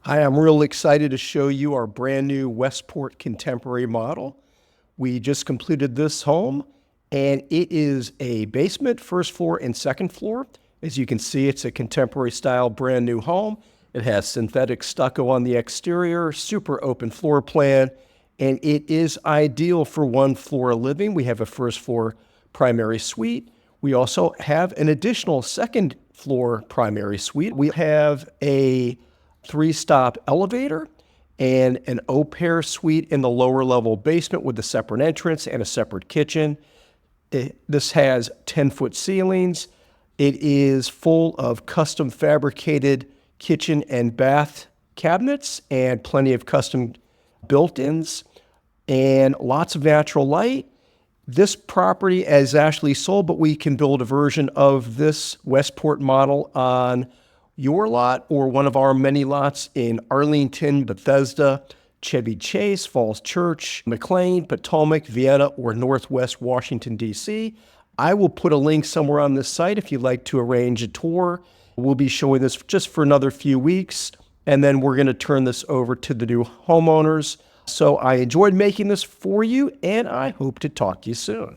Hi, I'm real excited to show you our brand new Westport Contemporary model. We just completed this home and it is a basement, first floor, and second floor. As you can see, it's a contemporary style brand new home. It has synthetic stucco on the exterior, super open floor plan, and it is ideal for one floor living. We have a first floor primary suite. We also have an additional second floor primary suite. We have a 3-stop elevator and an au-pair suite in the lower level basement with a separate entrance and a separate kitchen. This has 10-foot ceilings. It is full of custom fabricated kitchen and bath cabinets and plenty of custom built-ins and lots of natural light. This property is actually sold, but we can build a version of this Westport model on your lot or one of our many lots in Arlington, Bethesda, Chevy Chase, Falls Church, McLean, Potomac, Vienna, or Northwest Washington, D.C. I will put a link somewhere on this site if you'd like to arrange a tour. We'll be showing this just for another few weeks, and then we're going to turn this over to the new homeowners. So I enjoyed making this for you, and I hope to talk to you soon.